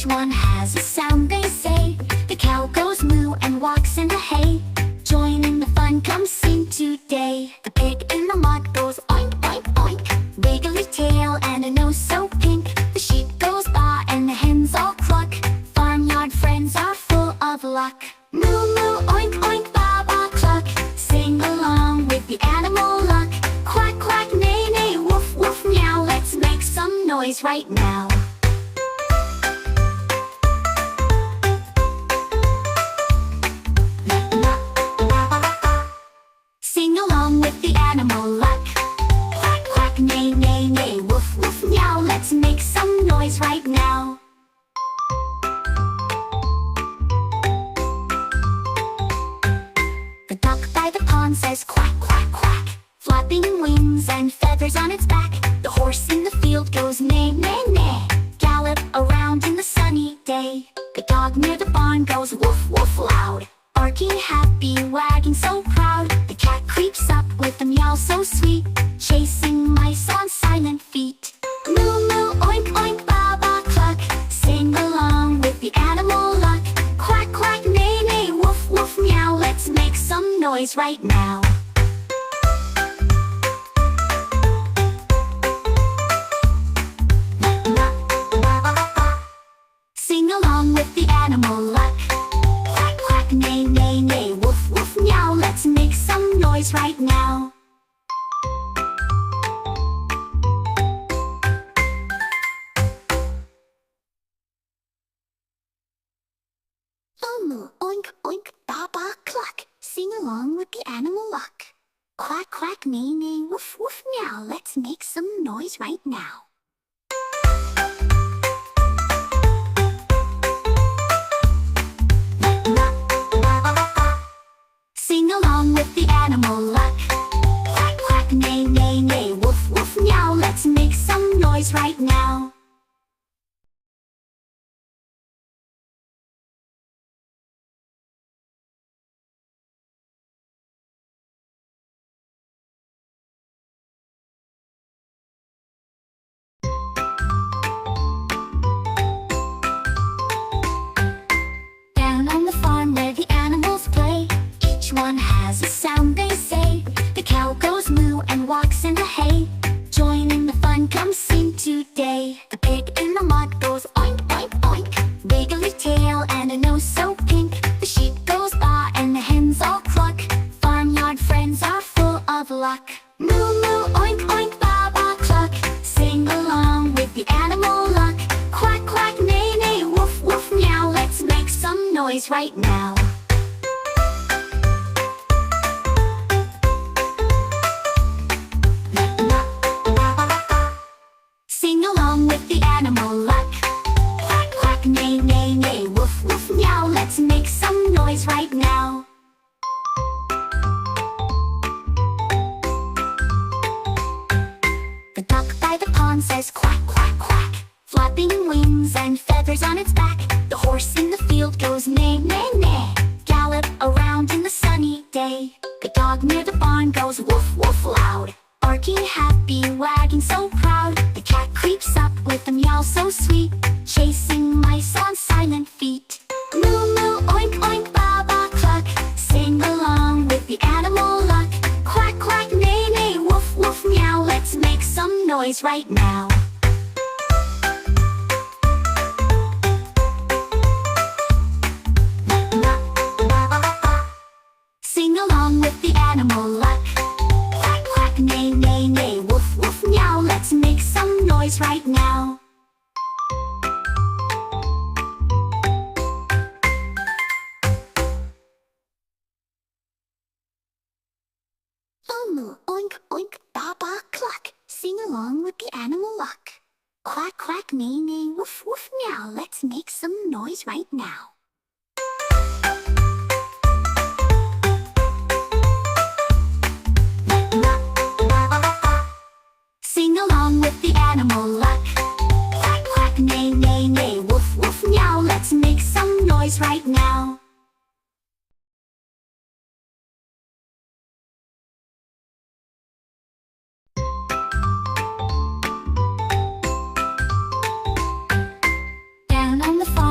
one has a sound they say. The cow goes moo and walks in the hay. Join in the fun, come sing today. The pig in the mud goes oink, oink, oink. Wiggly tail and a nose so pink. The sheep goes baa and the hens all cluck. Farmyard friends are full of luck. Moo moo, oink, oink, baa baa cluck. Sing along with the animal luck. Quack, quack, neigh, neigh, woof, woof, meow. Let's make some noise right now. Sing along with the animal luck. Quack, quack, neigh, neigh, neigh, woof, woof, meow. Let's make some noise right now. The duck by the pond says quack, quack, quack. Flapping wings and feathers on its back. The horse in the field goes neigh, neigh, neigh. Gallop around in the sunny day. The dog near the barn goes woof, woof loud. Barking happy, wagging so proud. The cat creeps up with a meow so sweet. Chasing mice on silent feet. Moo moo, oink, oink, baa baa cluck. Sing along with the animal luck. Quack, quack, neigh, neigh, woof, woof, meow. Let's make some noise right now. Sing along with the animal luck. Quack, quack, neigh, neigh, neigh, woof, woof, meow. Let's make some noise right now. Moo, oink, oink, baa baa cluck. Sing along with the animal luck. Quack, quack, neigh, neigh, woof, woof, meow. Let's make some noise right now. Sing along with the animal luck. Quack, quack, neigh, neigh, neigh, woof, woof, meow. Let's make some noise right now. Down on the farm where the animals play, each one has a sound they say. The cow goes moo and walks in the hay. Join in the fun, come sing today. The pig in the mud goes oink, oink, oink. Wiggly tail and a nose so pink. The sheep goes baa and the hens all cluck. Farmyard friends are full of luck. Moo moo, oink, oink, baa baa cluck. Sing along with the animal luck. Quack, quack, neigh, neigh, woof, woof, meow. Let's make some noise right now. Sing along with the animal luck. Quack, quack, neigh, neigh, neigh, woof, woof, meow. Let's make some noise right now. The duck by the pond says quack, quack, quack. Flapping wings and feathers on its back. The horse in the field goes neigh, neigh, neigh. Gallop around in the sunny day. The dog near the barn goes woof, woof loud. Barking happy, wagging so proud. The cat creeps up with a meow so sweet. Chasing mice on silent feet. Moo moo, oink, oink, baa baa cluck. Sing along with the animal luck. Quack, quack, neigh, neigh, woof, woof, meow. Let's make some noise right now. Sing along with the animal luck. Quack, quack, neigh, neigh, neigh, woof, woof, meow. Let's make some noise right now. Moo, oink, oink, baa baa cluck. Sing along with the animal luck. Quack, quack, neigh, neigh, woof, woof, meow. Let's make some noise right now. Sing along with the animal luck. Quack, quack, neigh, neigh, neigh, woof, woof, meow. Let's make some noise right now. Down on the farm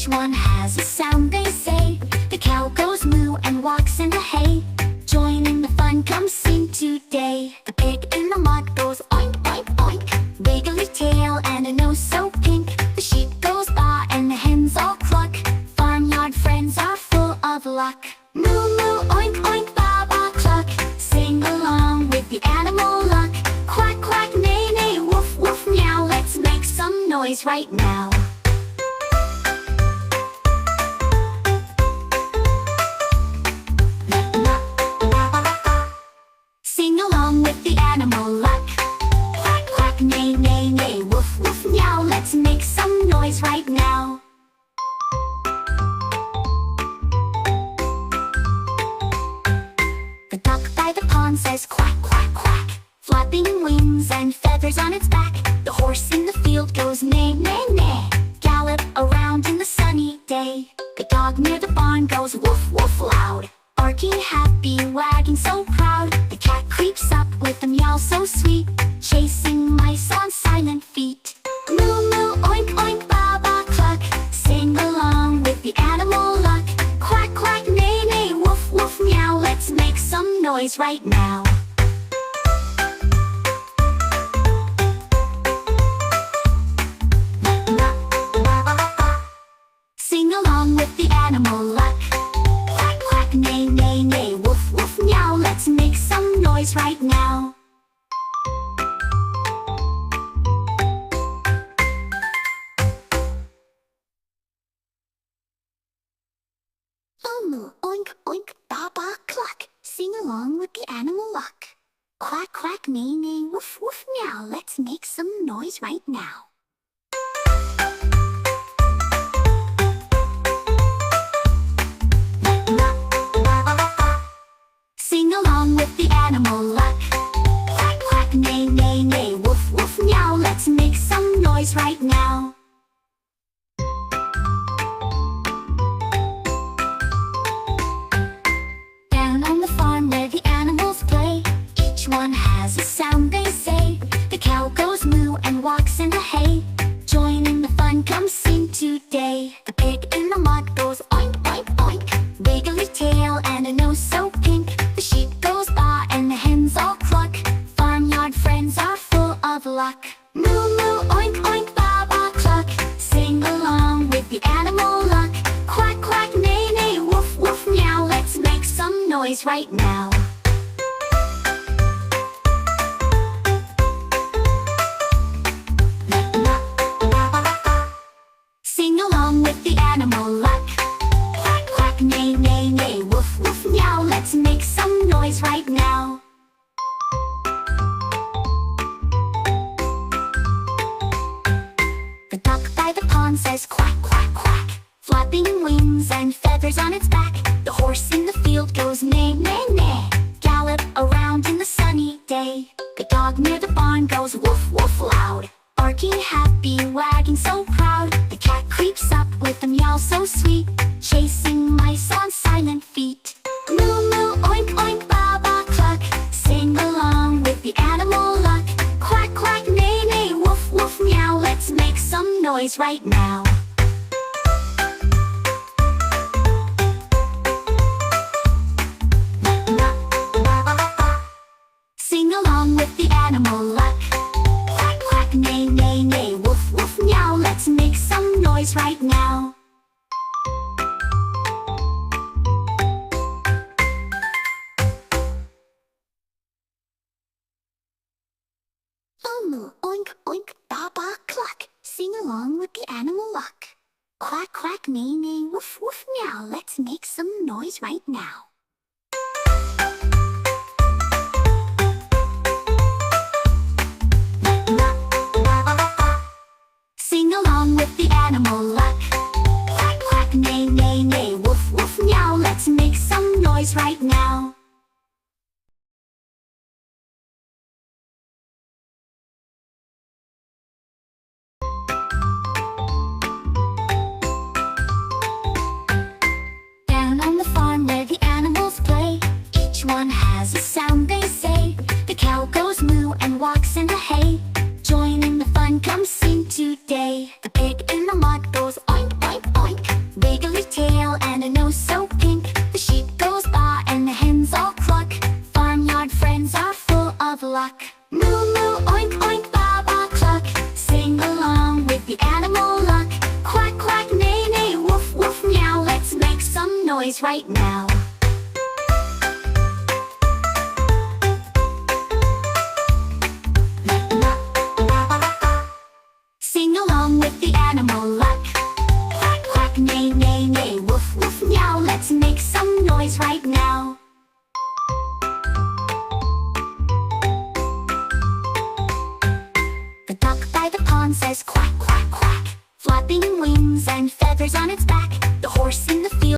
one has a sound they say. The cow goes moo and walks in the hay. Join in the fun, come sing today. The pig in the mud goes oink, oink, oink. Wiggly tail and a nose so pink. The sheep goes baa and the hens all cluck. Farmyard friends are full of luck. Moo moo oink oink baa baa cluck. Sing along with the animal luck. Quack quack neigh neigh woof woof meow. Let's make some noise right now. Sing along with the animal luck. Quack quack neigh neigh neigh woof woof meow. Let's make some noise right now. The duck by the pond says quack quack quack. Flapping wings and feathers on its back. The horse in the field goes neigh neigh neigh. Gallop around in the sunny day. The dog near the barn goes woof woof loud. Barking happy, wagging so proud. The cat creeps up with a meow so sweet. Chasing mice on silent feet. Moo moo oink oink baa baa cluck. Sing along with the animal luck. Quack quack neigh neigh woof woof meow. Let's make some noise right now. Sing along with the animal luck. Quack quack neigh neigh neigh woof woof meow. Let's make some noise right now. Moo oink oink baa baa cluck. Sing along with the animal luck. Quack quack neigh neigh woof woof meow. Let's make some noise right now. Sing along with the animal luck. Quack quack neigh neigh neigh woof woof meow. Let's make some noise right now. Down on the farm where the animals play, each one has a sound they say. The cow goes moo and walks in the hay. Join in the fun, come sing today. The pig in the mud goes oink oink oink. Wiggly tail and a nose so pink. The sheep goes baa and the hens all cluck. Farmyard friends are full of luck. Moo moo oink oink baa baa cluck. Sing along with the animal luck. Quack quack neigh neigh woof woof meow. Let's make some noise right now. Sing along with the animal luck. Quack quack neigh neigh neigh woof woof meow. Let's make some noise right now. The duck by the pond says quack quack quack. Flapping wings and feathers on its back. The horse in the field goes neigh neigh neigh. Gallop around in the sunny day. The dog near the barn goes woof woof loud. Barking happy, wagging so proud. The cat creeps up with a meow so sweet. Chasing mice on silent feet. Moo moo oink oink baa baa cluck. Sing along with the animal luck. Quack quack neigh neigh woof woof meow. Let's make some noise right now. Sing along with the animal luck. Quack quack neigh neigh neigh woof woof meow. Let's make some noise right now. Moo oink oink baa baa cluck. Sing along with the animal luck. Quack quack neigh neigh woof woof meow. Let's make some noise right now. Sing along with the animal luck. Quack quack neigh neigh neigh woof woof meow. Let's make some noise right now. Down on the farm where the animals play, each one has a sound they say. The cow goes moo and walks in the hay. Join in the fun, come sing today. The pig in the mud goes oink oink oink. noise right now. Sing along with the animal luck. Quack, quack, neigh, neigh, neigh, woof, woof, meow. Let's make some noise right now. The duck by the pond says quack, quack, quack, flapping wings and feathers on its back. The horse in the field